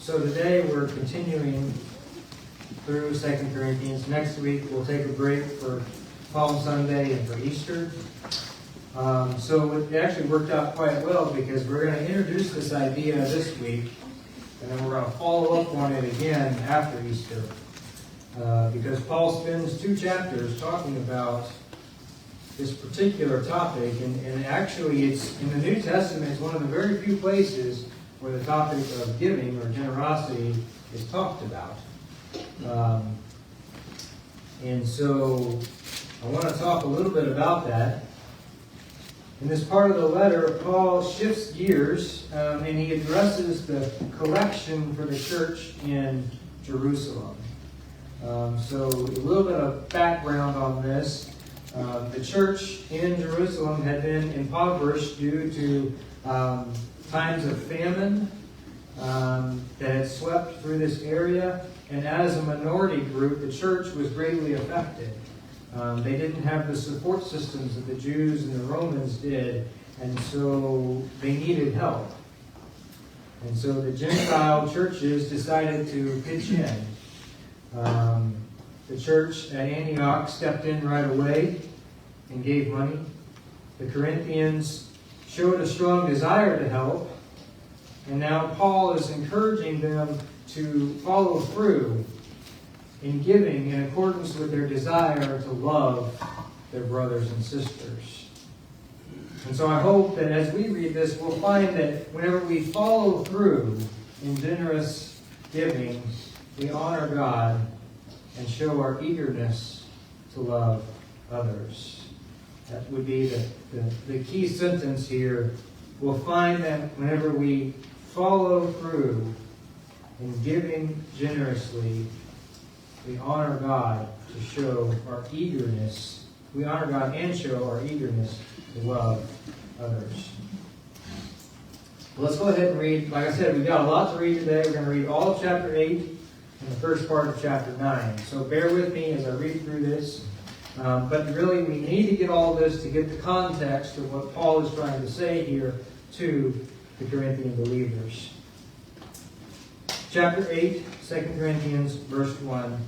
So today we're continuing through 2 Corinthians. Next week we'll take a break for Palm Sunday and for Easter. So it actually worked out quite well because we're going to introduce this idea this week, and then we're going to follow up on it again after Easter. Because Paul spends 2 chapters talking about this particular topic, and actually it's in the New Testament, it's one of the very few places where the topic of giving or generosity is talked about. And so I want to talk a little bit about that. In this part of the letter, Paul shifts gears and he addresses the collection for the church in Jerusalem. So a little bit of background on this. The church in Jerusalem had been impoverished due to times of famine that had swept through this area. And as a minority group, the church was greatly affected. They didn't have the support systems that the Jews and the Romans did, and so they needed help. And so the Gentile churches decided to pitch in. The church at Antioch stepped in right away and gave money. The Corinthians showed a strong desire to help, and now Paul is encouraging them to follow through in giving in accordance with their desire to love their brothers and sisters. And so I hope that as we read this, we'll find that whenever we follow through in generous giving, we honor God and show our eagerness to love others. That would be the key sentence here. We'll find that whenever we follow through in giving generously, we honor God to show our eagerness. We honor God and show our eagerness to love others. Well, let's go ahead and read. Like I said, we've got a lot to read today. We're going to read all of chapter 8 and the first part of chapter 9. So bear with me as I read through this. But really, we need to get all this to get the context of what Paul is trying to say here to the Corinthian believers. Chapter 8, 2 Corinthians, verse 1.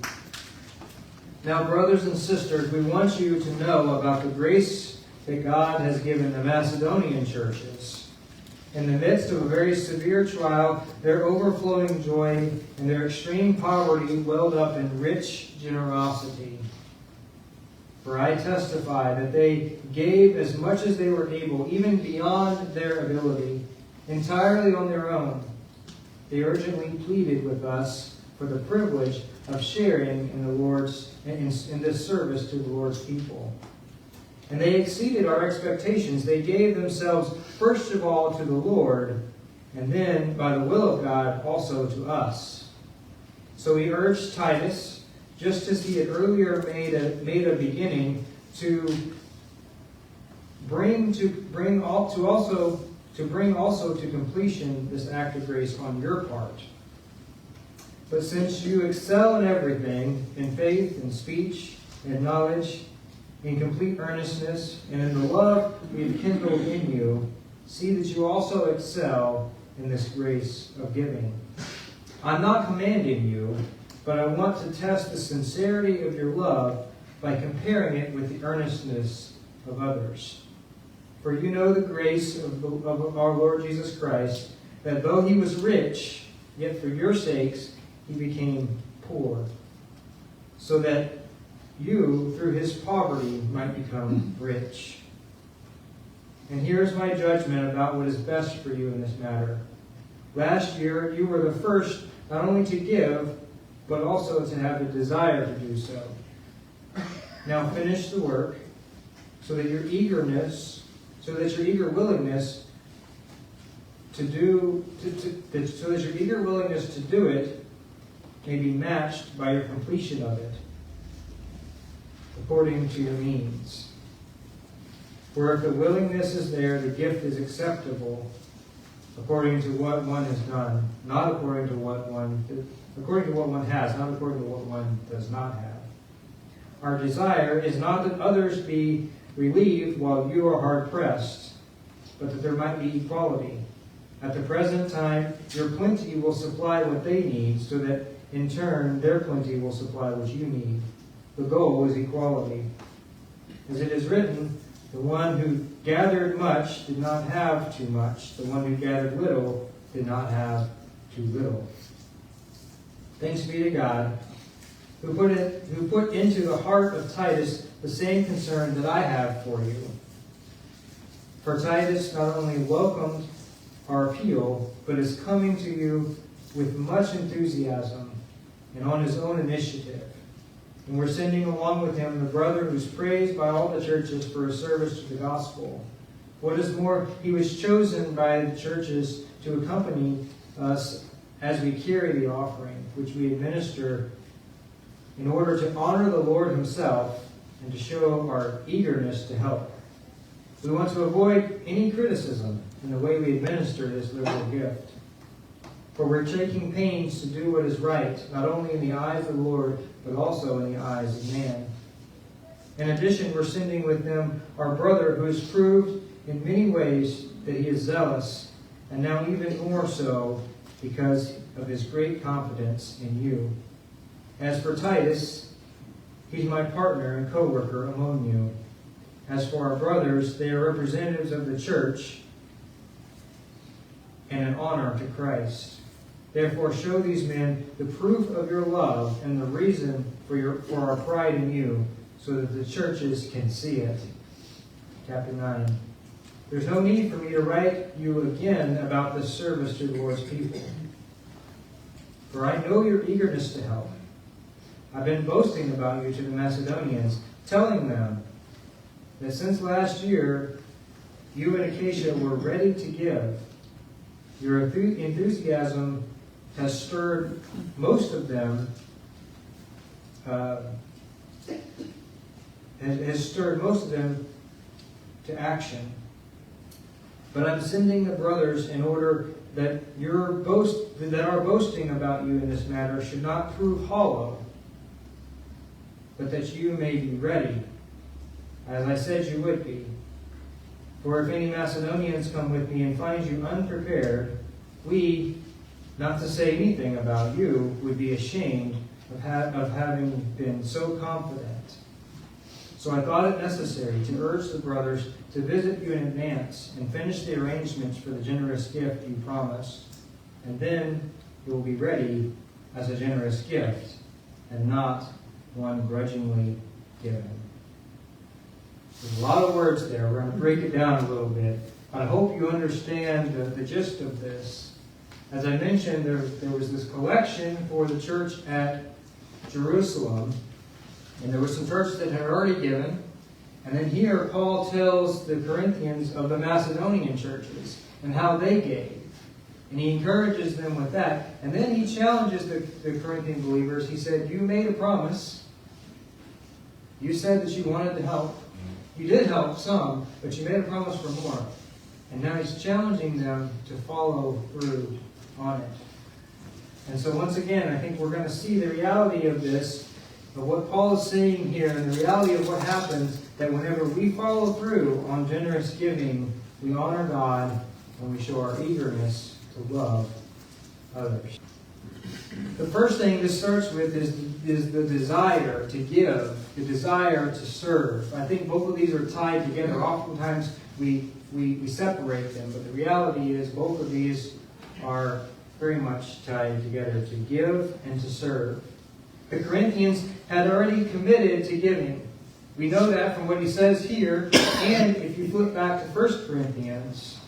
Now, brothers and sisters, we want you to know about the grace that God has given the Macedonian churches. In the midst of a very severe trial, their overflowing joy and their extreme poverty welled up in rich generosity. For I testify that they gave as much as they were able, even beyond their ability, entirely on their own. They urgently pleaded with us for the privilege of sharing in the Lord's in this service to the Lord's people. And they exceeded our expectations. They gave themselves first of all to the Lord, and then, by the will of God, also to us. So he urged Titus, just as he had earlier made a beginning, to bring also to completion this act of grace on your part. But since you excel in everything, in faith, in speech, in knowledge, in complete earnestness, and in the love we have kindled in you, see that you also excel in this grace of giving. I'm not commanding you, but I want to test the sincerity of your love by comparing it with the earnestness of others. For you know the grace of our Lord Jesus Christ, that though he was rich, yet for your sakes he became poor, so that you, through his poverty, might become rich. And here's my judgment about what is best for you in this matter. Last year, you were the first not only to give, but also to have the desire to do so. Now finish the work, so that your eager willingness to do it may be matched by your completion of it, according to your means. For if the willingness is there, the gift is acceptable, according to what one has done, not according to what one has, not according to what one does not have. Our desire is not that others be relieved while you are hard pressed, but that there might be equality. At the present time, your plenty will supply what they need, so that in turn their plenty will supply what you need. The goal is equality. As it is written, the one who gathered much did not have too much. The one who gathered little did not have too little. Thanks be to God, who put into the heart of Titus the same concern that I have for you. For Titus not only welcomed our appeal, but is coming to you with much enthusiasm and on his own initiative. And we're sending along with him the brother who's praised by all the churches for his service to the gospel. What is more, he was chosen by the churches to accompany us as we carry the offering, which we administer in order to honor the Lord himself and to show our eagerness to help. We want to avoid any criticism in the way we administer this liberal gift. For we're taking pains to do what is right, not only in the eyes of the Lord, but also in the eyes of man. In addition, we're sending with them our brother who has proved in many ways that he is zealous, and now even more so because of his great confidence in you. As for Titus, he's my partner and co-worker among you. As for our brothers, they are representatives of the church and an honor to Christ. Therefore, show these men the proof of your love and the reason for our pride in you, so that the churches can see it. Chapter 9. There's no need for me to write you again about this service to the Lord's people. For I know your eagerness to help. I've been boasting about you to the Macedonians, telling them that since last year, you and Acacia were ready to give. Your enthusiasm has stirred most of them to action. But I'm sending the brothers in order that our boasting about you in this matter should not prove hollow, but that you may be ready, as I said you would be. For if any Macedonians come with me and find you unprepared, we, not to say anything about you, would be ashamed of having been so confident. So I thought it necessary to urge the brothers to visit you in advance and finish the arrangements for the generous gift you promised. And then it will be ready as a generous gift and not one grudgingly given. There's a lot of words there. We're going to break it down a little bit. I hope you understand the gist of this. As I mentioned, there was this collection for the church at Jerusalem, and there were some churches that had already given. And then here Paul tells the Corinthians of the Macedonian churches and how they gave. And he encourages them with that. And then he challenges the Corinthian believers. He said, you made a promise. You said that you wanted to help. You did help some, but you made a promise for more. And now he's challenging them to follow through on it. And so once again, I think we're going to see the reality of this, of what Paul is saying here, and the reality of what happens, that whenever we follow through on generous giving, we honor God and we show our eagerness to love others. The first thing this starts with is the desire to give, the desire to serve. I think both of these are tied together. Oftentimes we separate them, but the reality is both of these are very much tied together, to give and to serve. The Corinthians had already committed to giving. We know that from what he says here, and if you flip back to 1 Corinthians,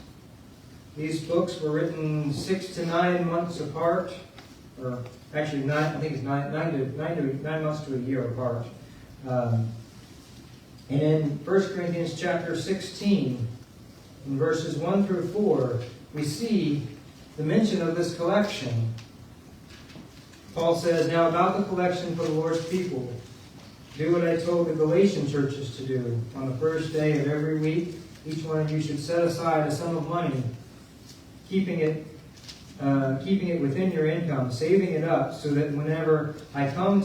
these books were written 6 to 9 months apart, or actually 9 months to a year apart. And in 1 Corinthians chapter 16, in verses 1 through 4, we see the mention of this collection. Paul says, now about the collection for the Lord's people, do what I told the Galatian churches to do. On the first day of every week, each one of you should set aside a sum of money, keeping it within your income, saving it up, so that when I come,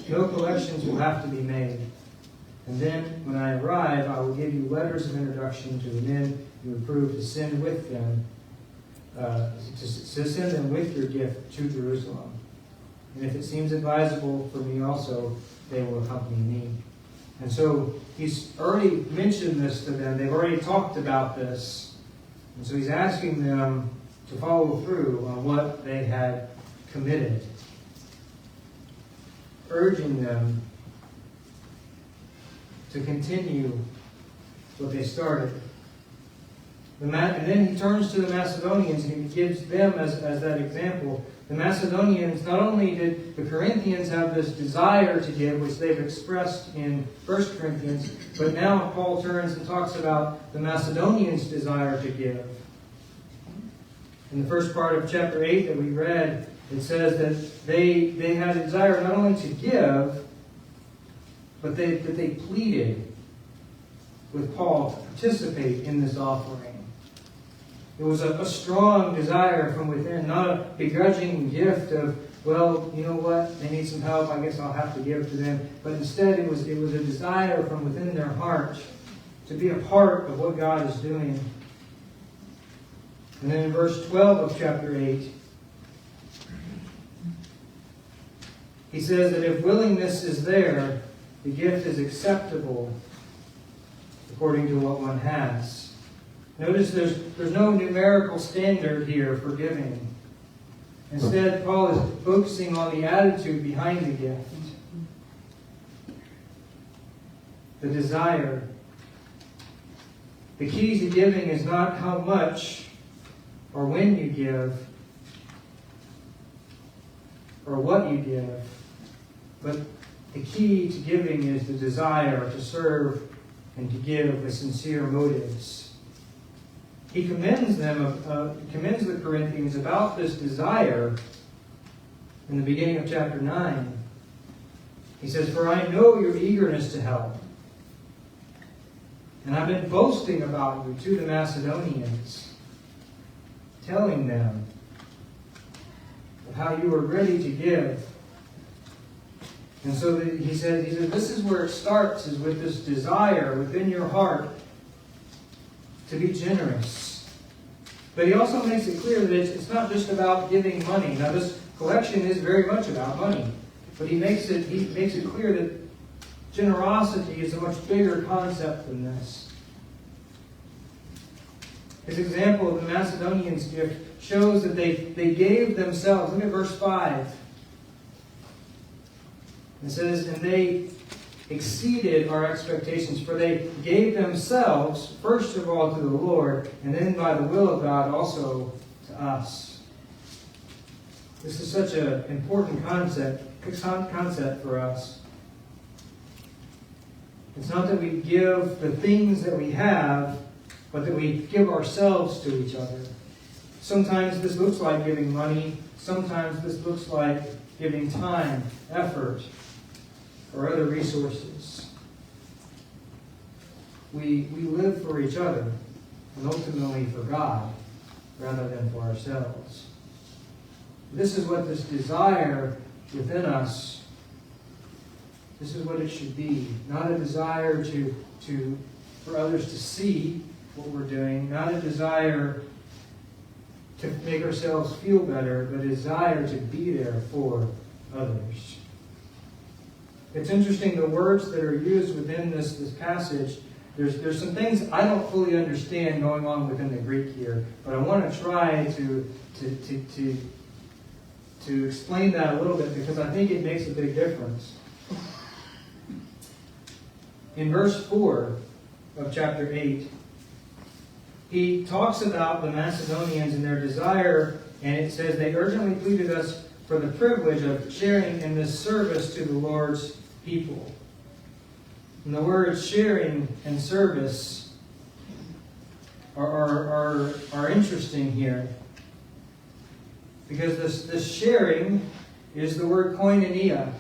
no collections will have to be made. And then, when I arrive, I will give you letters of introduction to the men you approve to send with them, to send them with your gift to Jerusalem. And if it seems advisable for me also, they will accompany me. And so he's already mentioned this to them. They've already talked about this. And so he's asking them to follow through on what they had committed, urging them to continue what they started. And then he turns to the Macedonians and he gives them as that example. The Macedonians, not only did the Corinthians have this desire to give, which they've expressed in 1 Corinthians, but now Paul turns and talks about the Macedonians' desire to give. In the first part of chapter 8 that we read, it says that they had a desire not only to give, but that they pleaded with Paul to participate in this offering. It was a strong desire from within, not a begrudging gift of, well, you know what, they need some help, I guess I'll have to give to them. But instead it was a desire from within their heart to be a part of what God is doing. And then in verse 12 of chapter 8, he says that if willingness is there, the gift is acceptable according to what one has. Notice there's no numerical standard here for giving. Instead, Paul is focusing on the attitude behind the gift. The desire. The key to giving is not how much or when you give or what you give, but the key to giving is the desire to serve and to give with sincere motives. He commends the Corinthians about this desire in the beginning of chapter 9. He says, "For I know your eagerness to help, and I've been boasting about you to the Macedonians, telling them of how you are ready to give." And so he said, this is where it starts, is with this desire within your heart to be generous. But he also makes it clear that it's not just about giving money. Now, this collection is very much about money, but he makes it clear that generosity is a much bigger concept than this. His example of the Macedonians' gift shows that they gave themselves. Look at verse 5. It says, "And they exceeded our expectations, for they gave themselves, first of all, to the Lord, and then by the will of God also to us." This is such an important concept for us. It's not that we give the things that we have, but that we give ourselves to each other. Sometimes this looks like giving money. Sometimes this looks like giving time, effort, or other resources. We live for each other, and ultimately for God, rather than for ourselves. This is what this desire within us, this is what it should be. Not a desire for others to see what we're doing, not a desire to make ourselves feel better, but a desire to be there for others. It's interesting, the words that are used within this passage, there's some things I don't fully understand going on within the Greek here, but I want to try to explain that a little bit, because I think it makes a big difference. In verse 4 of chapter 8, he talks about the Macedonians and their desire, and it says, "They urgently pleaded us for the privilege of sharing in this service to the Lord's people." And the words sharing and service are interesting here, because this sharing is the word koinonia.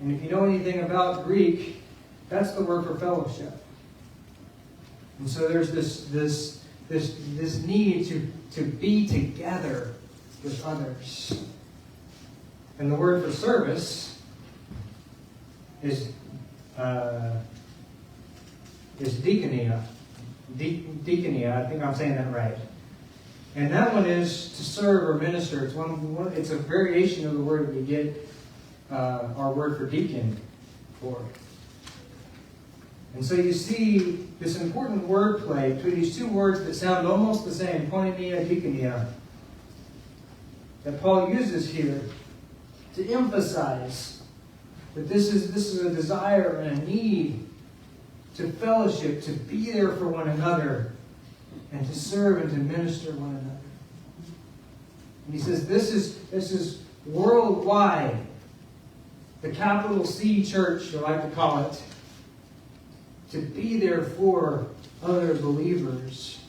And if you know anything about Greek, that's the word for fellowship. And so there's this need to be together with others. And the word for service is is diakonia. Diakonia, I think I'm saying that right. And that one is to serve or minister. It's a variation of the word that we get our word for deacon for. And so you see this important wordplay between these two words that sound almost the same, koinonia, diakonia, that Paul uses here to emphasize that this is a desire and a need to fellowship, to be there for one another, and to serve and to minister one another. And he says this is worldwide. The capital C church, I like to call it, to be there for other believers.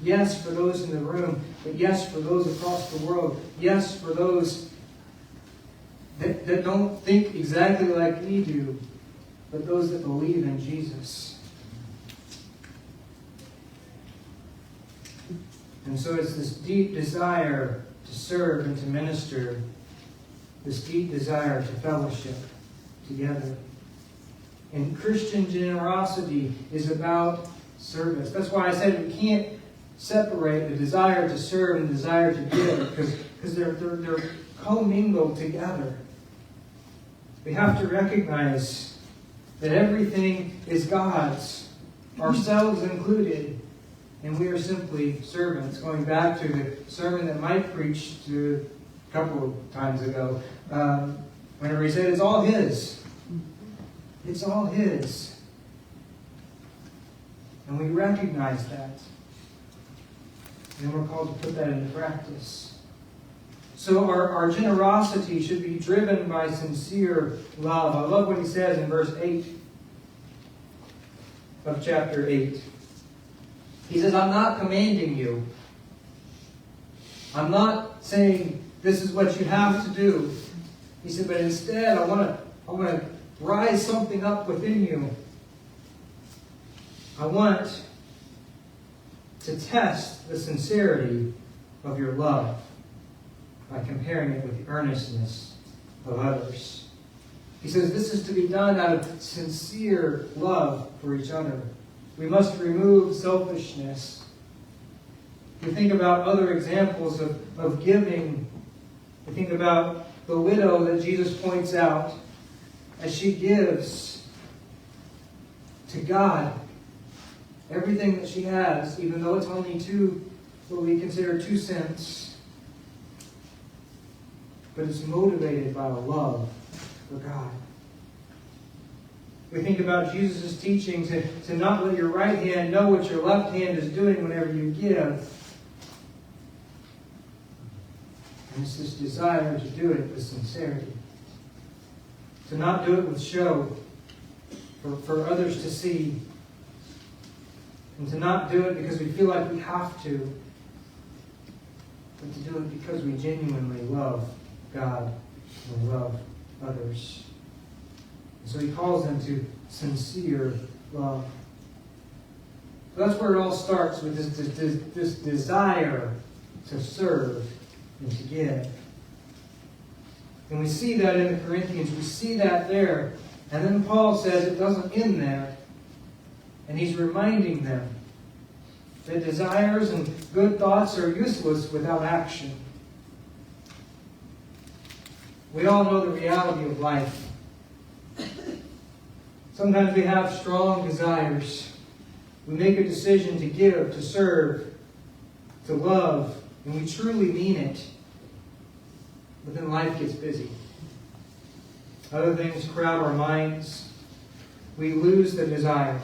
Yes, for those in the room, but yes, for those across the world. Yes, for those that don't think exactly like we do, but those that believe in Jesus. And so it's this deep desire to serve and to minister, this deep desire to fellowship together. And Christian generosity is about service. That's why I said we can't separate the desire to serve and the desire to give, because they're commingled together. We have to recognize that everything is God's, ourselves included, and we are simply servants. Going back to the sermon that Mike preached a couple of times ago, whenever he said it's all His. It's all His. And we recognize that. And we're called to put that into practice. So our generosity should be driven by sincere love. I love what he says in verse 8 of chapter 8. He says, I'm not commanding you. I'm not saying this is what you have to do. He said, but instead I want to rise something up within you. I want to test the sincerity of your love by comparing it with the earnestness of others. He says this is to be done out of sincere love for each other. We must remove selfishness. We think about other examples of giving. We think about the widow that Jesus points out as she gives to God everything that she has, even though it's only what we consider 2 cents. But it's motivated by a love for God. We think about Jesus' teaching to not let your right hand know what your left hand is doing whenever you give. And it's this desire to do it with sincerity. To not do it with show for others to see. And to not do it because we feel like we have to. But to do it because we genuinely love God and love others. And so he calls them to sincere love. So that's where it all starts, with this desire to serve and to give. And we see that in the Corinthians. We see that there. And then Paul says it doesn't end there. And he's reminding them that desires and good thoughts are useless without action. We all know the reality of life. Sometimes we have strong desires. We make a decision to give, to serve, to love, and we truly mean it. But then life gets busy. Other things crowd our minds. We lose the desire.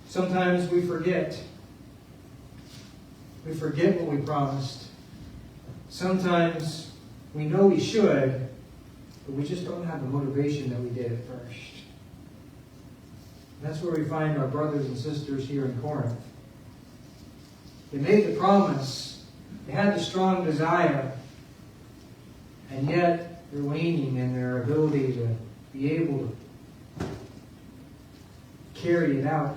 Sometimes we forget. We forget what we promised. Sometimes we know we should, but we just don't have the motivation that we did at first. And that's where we find our brothers and sisters here in Corinth. They made the promise. They had the strong desire. And yet, they're waning in their ability to be able to carry it out.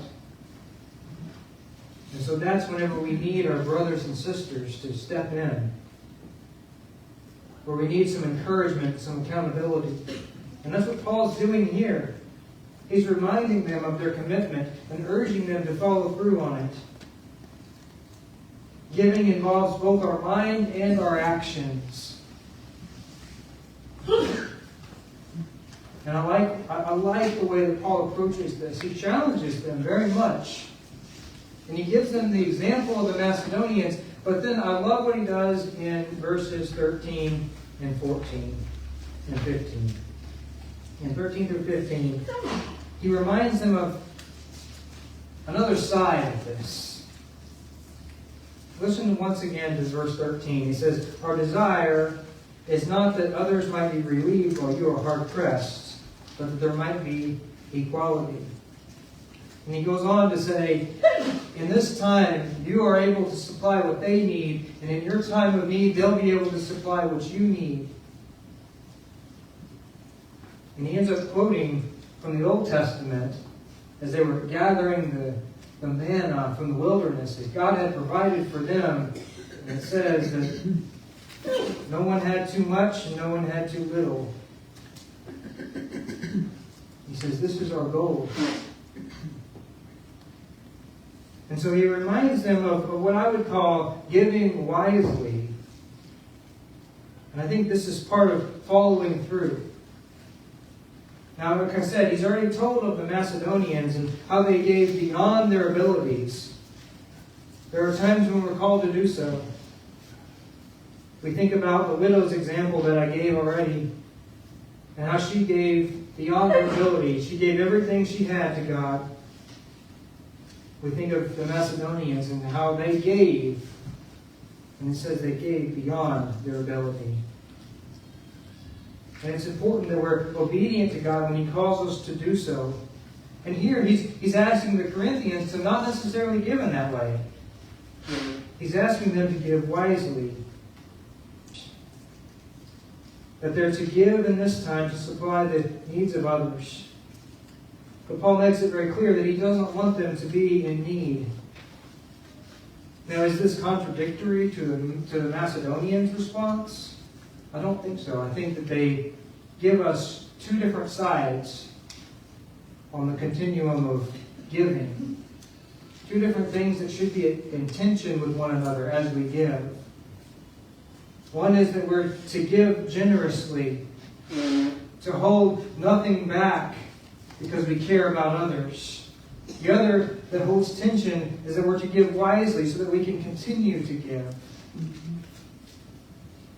And so that's whenever we need our brothers and sisters to step in. Where we need some encouragement, some accountability. And that's what Paul's doing here. He's reminding them of their commitment and urging them to follow through on it. Giving involves both our mind and our actions. And I like the way that Paul approaches this. He challenges them very much. And he gives them the example of the Macedonians, but then I love what he does in verses 13 and 14 and 15. In 13 through 15, he reminds them of another side of this. Listen once again to verse 13. He says, "Our desire is not that others might be relieved while you are hard-pressed, but that there might be equality." And he goes on to say, in this time, you are able to supply what they need, and in your time of need, they'll be able to supply what you need. And he ends up quoting from the Old Testament as they were gathering the manna from the wilderness that God had provided for them. And it says that no one had too much and no one had too little. He says, this is our goal. And so he reminds them of what I would call giving wisely. And I think this is part of following through. Now, like I said, he's already told of the Macedonians and how they gave beyond their abilities. There are times when we're called to do so. We think about the widow's example that I gave already and how she gave beyond her ability. She gave everything she had to God. We think of the Macedonians and how they gave. And it says they gave beyond their ability. And it's important that we're obedient to God when He calls us to do so. And here he's asking the Corinthians to not necessarily give in that way. He's asking them to give wisely. That they're to give in this time to supply the needs of others. But Paul makes it very clear that he doesn't want them to be in need. Now, is this contradictory to the Macedonians' response? I don't think so. I think that they give us two different sides on the continuum of giving. Two different things that should be in tension with one another as we give. One is that we're to give generously, to hold nothing back because we care about others. The other that holds tension is that we're to give wisely so that we can continue to give.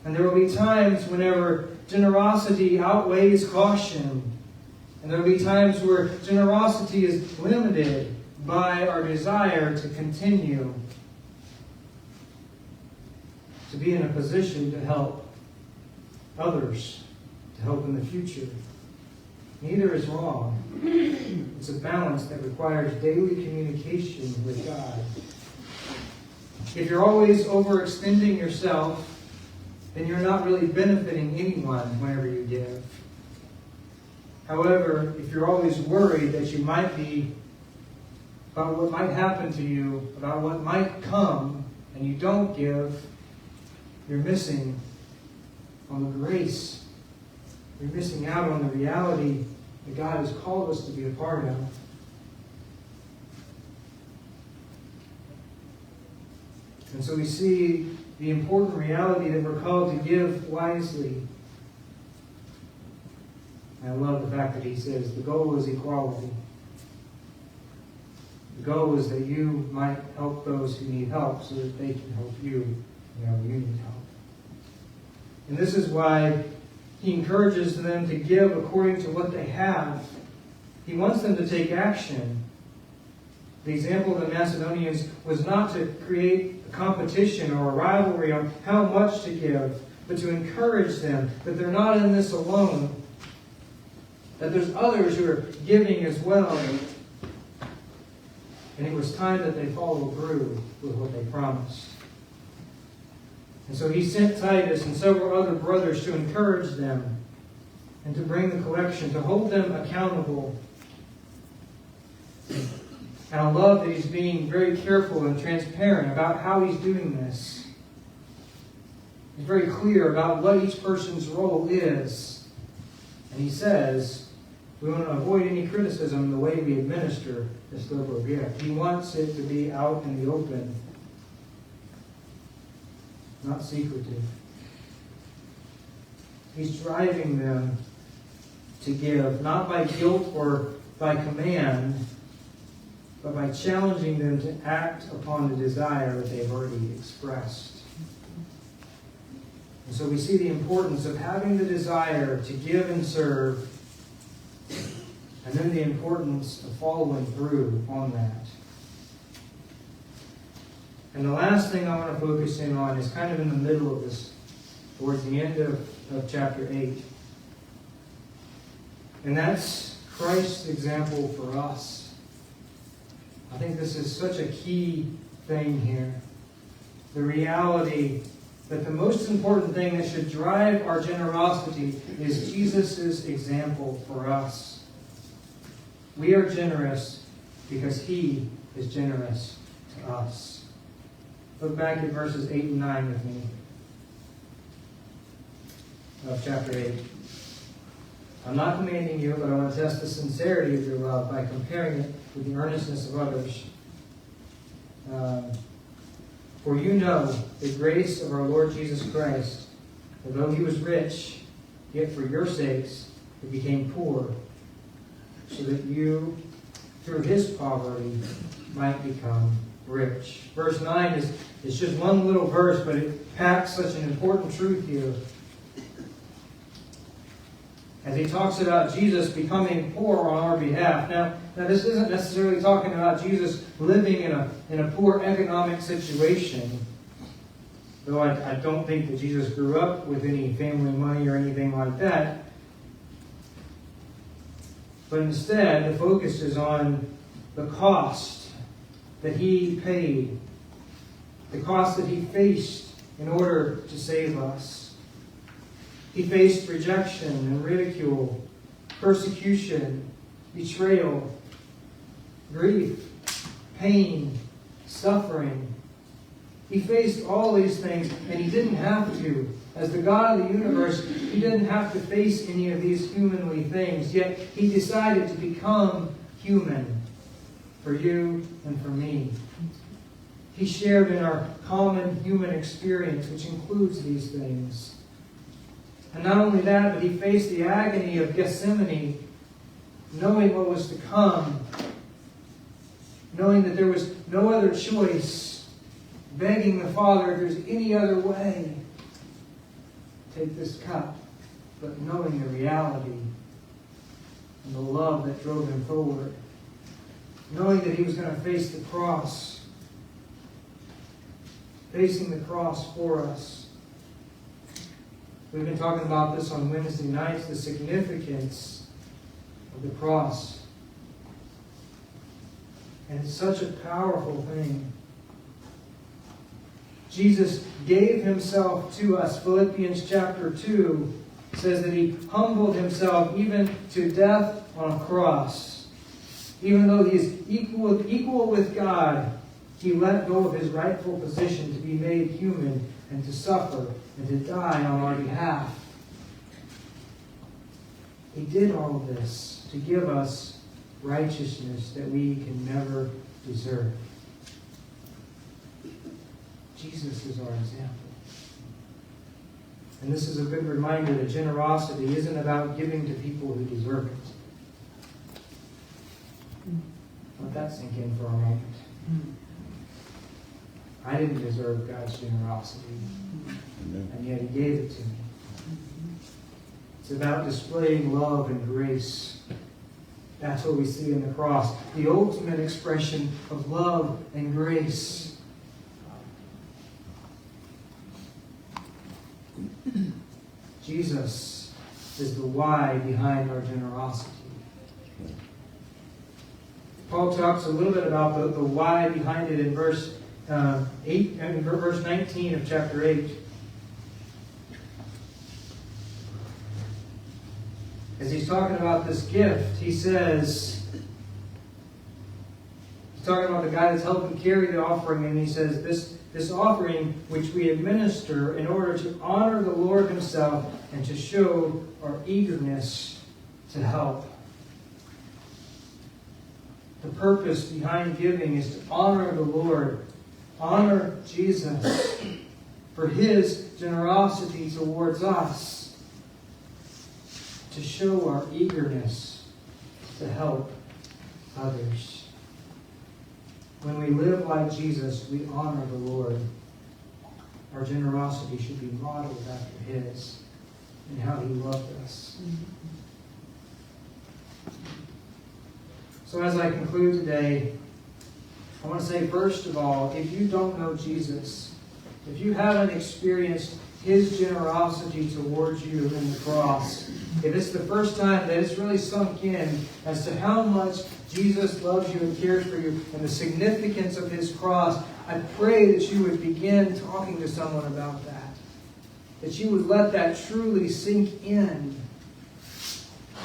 And there will be times whenever generosity outweighs caution. And there will be times where generosity is limited by our desire to continue to be in a position to help others, to help in the future. Neither is wrong. It's a balance that requires daily communication with God. If you're always overextending yourself, then you're not really benefiting anyone whenever you give. However, if you're always worried that you might be about what might happen to you, about what might come, and you don't give, you're missing on the grace. You're missing out on the reality that God has called us to be a part of. And so we see the important reality that we're called to give wisely. And I love the fact that he says the goal is equality. The goal is that you might help those who need help so that they can help you whenever you need help. And this is why he encourages them to give according to what they have. He wants them to take action. The example of the Macedonians was not to create a competition or a rivalry on how much to give, but to encourage them that they're not in this alone, that there's others who are giving as well. And it was time that they follow through with what they promised. And so he sent Titus and several other brothers to encourage them and to bring the collection, to hold them accountable. And I love that he's being very careful and transparent about how he's doing this. He's very clear about what each person's role is. And he says, We want to avoid any criticism in the way we administer this liberal gift. He wants it to be out in the open, not secretive. He's driving them to give, not by guilt or by command, but by challenging them to act upon the desire that they've already expressed. And so we see the importance of having the desire to give and serve, and then the importance of following through on that. And the last thing I want to focus in on is kind of in the middle of this, towards the end of chapter 8. And that's Christ's example for us. I think this is such a key thing here. The reality that the most important thing that should drive our generosity is Jesus' example for us. We are generous because He is generous to us. Look back at verses 8 and 9 with me of chapter 8. I'm not commanding you, but I want to test the sincerity of your love by comparing it with the earnestness of others. For you know the grace of our Lord Jesus Christ, that though He was rich, yet for your sakes He became poor, so that you, through His poverty, might become rich. Verse 9 is just one little verse, but it packs such an important truth here. As he talks about Jesus becoming poor on our behalf. Now this isn't necessarily talking about Jesus living in a poor economic situation. Though I don't think that Jesus grew up with any family money or anything like that. But instead, the focus is on the cost that He paid. The cost that He faced in order to save us. He faced rejection and ridicule, persecution, betrayal, grief, pain, suffering. He faced all these things, and He didn't have to. As the God of the universe, He didn't have to face any of these humanly things, yet He decided to become human for you and for me. He shared in our common human experience, which includes these things. And not only that, but He faced the agony of Gethsemane, knowing what was to come, knowing that there was no other choice, begging the Father if there's any other way, take this cup, but knowing the reality and the love that drove Him forward, knowing that He was going to face the cross, facing the cross for us. We've been talking about this on Wednesday nights, the significance of the cross. And it's such a powerful thing. Jesus gave Himself to us. Philippians chapter 2 says that He humbled Himself even to death on a cross. Even though He is equal with God, He let go of His rightful position to be made human and to suffer and to die on our behalf. He did all of this to give us righteousness that we can never deserve. Jesus is our example. And this is a good reminder that generosity isn't about giving to people who deserve it. Let that sink in for a moment. I didn't deserve God's generosity, and yet He gave it to me. It's about displaying love and grace. That's what we see in the cross. The ultimate expression of love and grace. Jesus is the why behind our generosity. Paul talks a little bit about the why behind it in verse 19 of chapter 8. As he's talking about this gift, he says, he's talking about the guy that's helping carry the offering, and he says, this offering which we administer in order to honor the Lord Himself and to show our eagerness to help. The purpose behind giving is to honor the Lord, honor Jesus for His generosity towards us, to show our eagerness to help others. When we live like Jesus, we honor the Lord. Our generosity should be modeled after His and how He loved us. So as I conclude today, I want to say, first of all, if you don't know Jesus, if you haven't experienced His generosity towards you in the cross, if it's the first time that it's really sunk in as to how much Jesus loves you and cares for you and the significance of His cross, I pray that you would begin talking to someone about that. That you would let that truly sink in.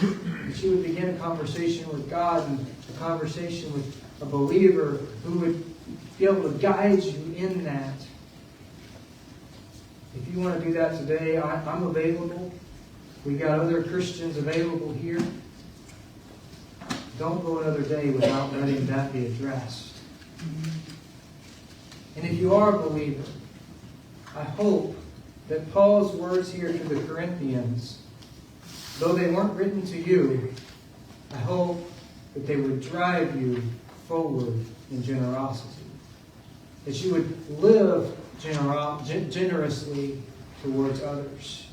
That you would begin a conversation with God and a conversation with a believer who would be able to guide you in that. If you want to do that today, I'm available. We've got other Christians available here. Don't go another day without letting that be addressed. And if you are a believer, I hope that Paul's words here to the Corinthians, though they weren't written to you, I hope that they would drive you forward in generosity. That you would live generously towards others.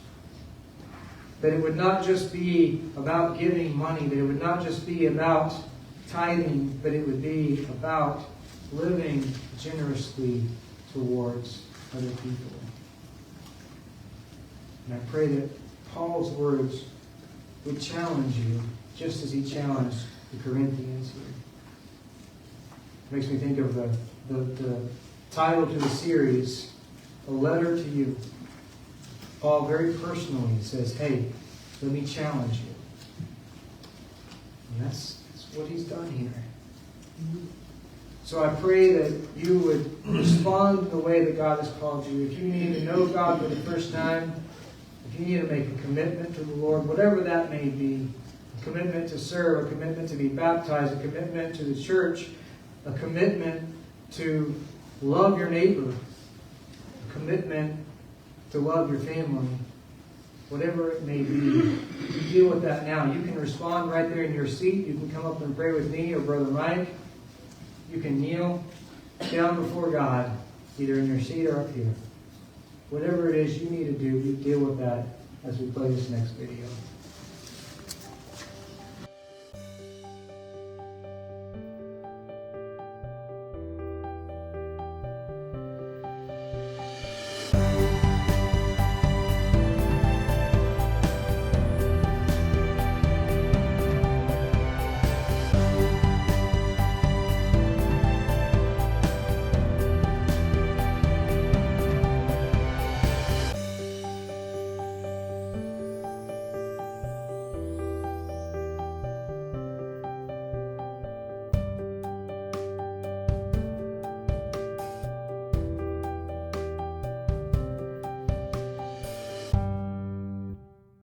That it would not just be about giving money, that it would not just be about tithing, but it would be about living generously towards other people. And I pray that Paul's words would challenge you, just as he challenged the Corinthians here. It makes me think of the title to the series, A Letter to You. Paul very personally says, hey, let me challenge you. And that's what he's done here. So I pray that you would respond in the way that God has called you. If you need to know God for the first time, if you need to make a commitment to the Lord, whatever that may be, a commitment to serve, a commitment to be baptized, a commitment to the church, a commitment to love your neighbor, a commitment to love your family, whatever it may be, you deal with that now. You can respond right there in your seat. You can come up and pray with me or Brother Mike. You can kneel down before God, either in your seat or up here. Whatever it is you need to do, you deal with that as we play this next video.